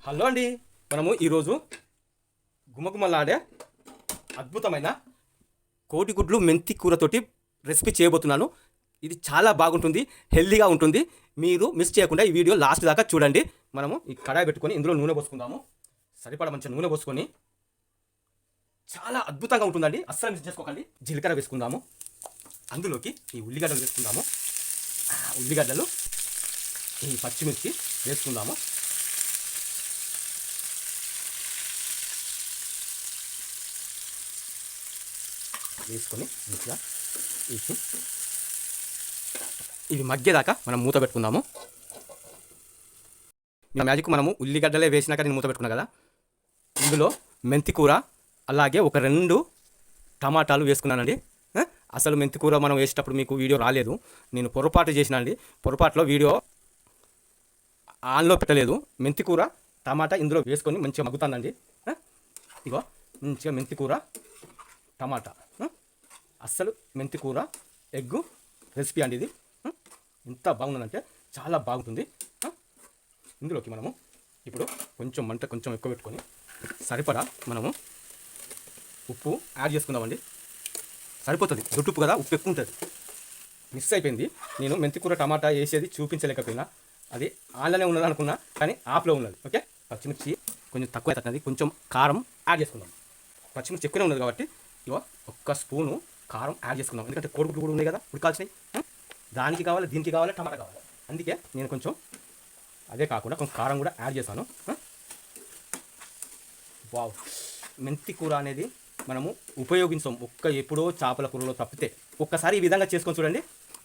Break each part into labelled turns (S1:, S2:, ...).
S1: Hello అండి. మనము ఈరోజు గుమగుమలాడే అద్భుతమైన కోడిగుడ్లు మెంతి కూరతోటి రెసిపీ చేయబోతున్నాను. ఇది చాలా బాగుంటుంది, హెల్దీగా ఉంటుంది. మీరు మిస్ చేయకుండా ఈ వీడియో లాస్ట్ దాకా చూడండి. మనము ఈ కడాయి పెట్టుకొని ఇందులో నూనె పోసుకుందాము. సరిపడా మంచి నూనె పోసుకొని చాలా అద్భుతంగా ఉంటుందండి. అస్సలు మిస్ చేసుకోకండి. జీలకర్ర వేసుకుందాము. అందులోకి ఈ ఉల్లిగడ్డలు వేసుకుందాము. ఉల్లిగడ్డలు, ఈ పచ్చిమిర్చి వేసుకుందాము. వేసుకొని మంచిగా వేసి ఇవి మగ్గేదాకా మనం మూత పెట్టుకుందాము. మ్యాజిక్ మనము ఉల్లిగడ్డలే వేసినాక నేను మూత పెట్టుకున్నా కదా, ఇందులో మెంతి కూర అలాగే ఒక 2 టమాటాలు వేసుకున్నానండి. అసలు మెంతి కూర మనం వేసేటప్పుడు మీకు వీడియో రాలేదు, నేను పొరపాటు చేసినానండి. పొరపాటులో వీడియో ఆన్లో పెట్టలేదు. మెంతి కూర టమాటా ఇందులో వేసుకొని మంచిగా మగ్గుతానండి. ఇగో మంచిగా మెంతి కూర టమాటా, అస్సలు మెంతి కూర ఎగ్గు రెసిపీ అండి ఇది. ఎంత బాగుందంటే చాలా బాగుంటుంది. ఇందులోకి మనము ఇప్పుడు కొంచెం మంట కొంచెం ఎక్కువ పెట్టుకొని సరిపడా మనము ఉప్పు యాడ్ చేసుకుందామండి. సరిపోతుంది, దొడ్డుప్పు కదా, ఉప్పు ఎక్కువ ఉంటుంది. మిస్ అయిపోయింది, నేను మెంతి కూర టమాటా వేసేది చూపించలేకపోయినా. అది ఆన్లోనే ఉన్నది అనుకున్నా, కానీ ఆఫ్లో ఉన్నది. ఓకే, పచ్చిమిర్చి కొంచెం తక్కువ అవుతుంది, కొంచెం కారం యాడ్ చేసుకుందాం. పచ్చిమిర్చి ఎక్కువనే ఉన్నది కాబట్టి ఇవో 1 స్పూను కారం యాడ్ చేసుకుందాం. ఎందుకంటే కోడిగుడ్లు కూడా ఉన్నాయి కదా ఉడకాల్సినవి, దానికి కావాలి, దీనికి కావాలి, టమాటా కావాలి. అందుకే నేను కొంచెం అదే కాకుండా కొంచెం కారం కూడా యాడ్ చేశాను. వావ్, మెంతి కూర అనేది మనము ఉపయోగించాం ఎప్పుడో చేపల కూరలో తప్పితే. ఒక్కసారి ఈ విధంగా చేసుకొని చూడండి.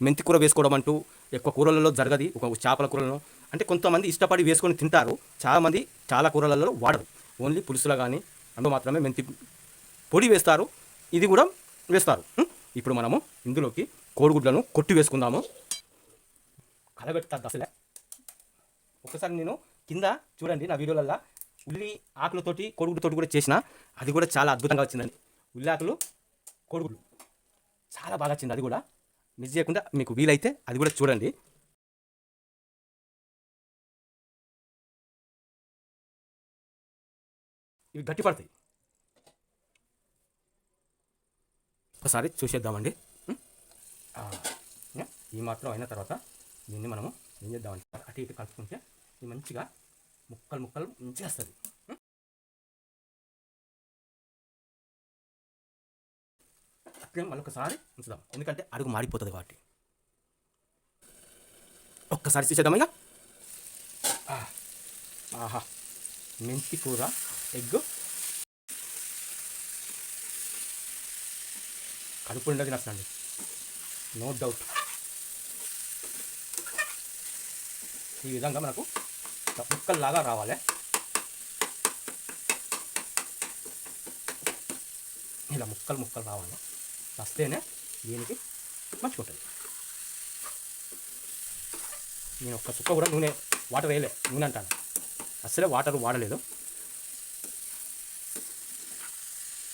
S1: మెంతి కూర వేసుకోవడం అంటూ ఎక్కువ కూరలలో జరగది. ఒక చేపల కూరలను అంటే కొంతమంది ఇష్టపడి వేసుకొని తింటారు, చాలామంది చాలా కూరలలో వాడరు. ఓన్లీ పులుసులో కానీ అందులో మాత్రమే మెంతి పొడి వేస్తారు, ఇది కూడా వేస్తారు. ఇప్పుడు మనము ఇందులోకి కోడిగుడ్లను కొట్టి వేసుకుందాము. కలబెడతారు అసలే. ఒకసారి నేను కింద చూడండి నా వీడియోలల్లో ఉల్లి ఆకులతోటి కోడిగుడ్డుతోటి కూడా చేసిన, అది కూడా చాలా అద్భుతంగా వచ్చిందండి. ఉల్లి ఆకులు కోడిగుడ్లు చాలా బాగా వచ్చింది. అది కూడా మిస్ చేయకుండా మీకు వీలైతే అది కూడా చూడండి. ఇవి గట్టి పడతాయి. ఒకసారి చూసేద్దామండి. ఈ మాత్రం అయిన తర్వాత దీన్ని మనము ఏం చేద్దామంటే అటు ఇటు కలుపుకుంటే ఇది మంచిగా ముక్కలు మంచిగా వస్తుంది. అట్లే మళ్ళొకసారి ఉంచుదాం, ఎందుకంటే అడుగు మాడిపోతుంది కాబట్టి. ఒక్కసారి తీసేద్దాం ఇక. ఆహా, మెంతి కూర ఎగ్ కడుపు ఉండదు నచ్చండి, నో డౌట్. ఈ విధంగా మనకు ముక్కల్లాగా రావాలి. ఇలా ముక్కలు రావాలి, వస్తేనే దీనికి మంచిగుంటుంది. నేను ఒక్క చుక్క కూడా నూనె వాటర్ వేయలే, నూనె అంటాను, అసలే వాటర్ వాడలేదు.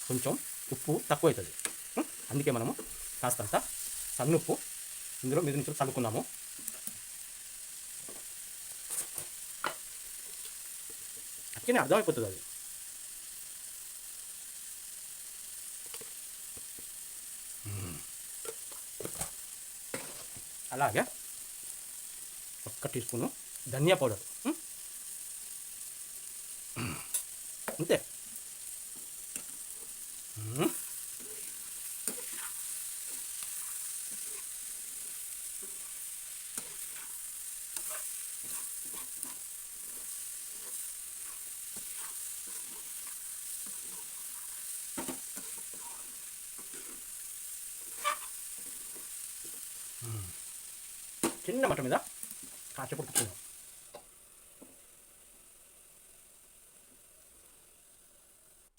S1: కొంచెం ఉప్పు తక్కువ అవుతుంది, అందుకే మనము కాస్తంత సన్నుప్పు ఇందులో మీద నుంచి చల్లుకున్నాము. అట్లనే అర్థమైపోతుంది అది. అలాగే 1 టీ స్పూను ధనియా పౌడర్, అంతే. చిన్న మట మీద కాసేపు ఉడుకుతున్నాం.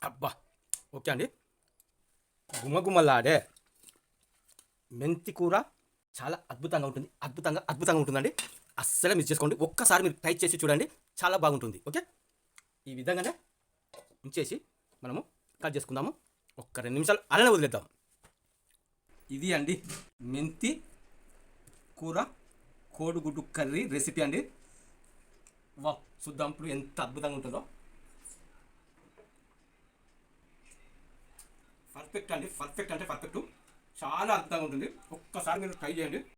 S1: అబ్బా, ఓకే అండి. గుమగుమలాడే మెంతి కూర చాలా అద్భుతంగా ఉంటుంది, అద్భుతంగా ఉంటుందండి. అస్సలే మిస్ చేసుకోండి. ఒక్కసారి మీరు ట్రై చేసి చూడండి, చాలా బాగుంటుంది. ఓకే, ఈ విధంగానే ఉంచేసి మనము కట్ చేసుకుందాము. 2 నిమిషాలు అలానే వదిలేద్దాం. ఇది అండి మెంతి కూర కోడిగుడ్డు కర్రీ రెసిపీ అండి. వా చూద్దాం ఇప్పుడు ఎంత అద్భుతంగా ఉంటుందో. పర్ఫెక్ట్ అండి, పర్ఫెక్ట్ అంటే పర్ఫెక్ట్, చాలా అద్భుతంగా ఉంటుంది. ఒక్కసారి మీరు ట్రై చేయండి.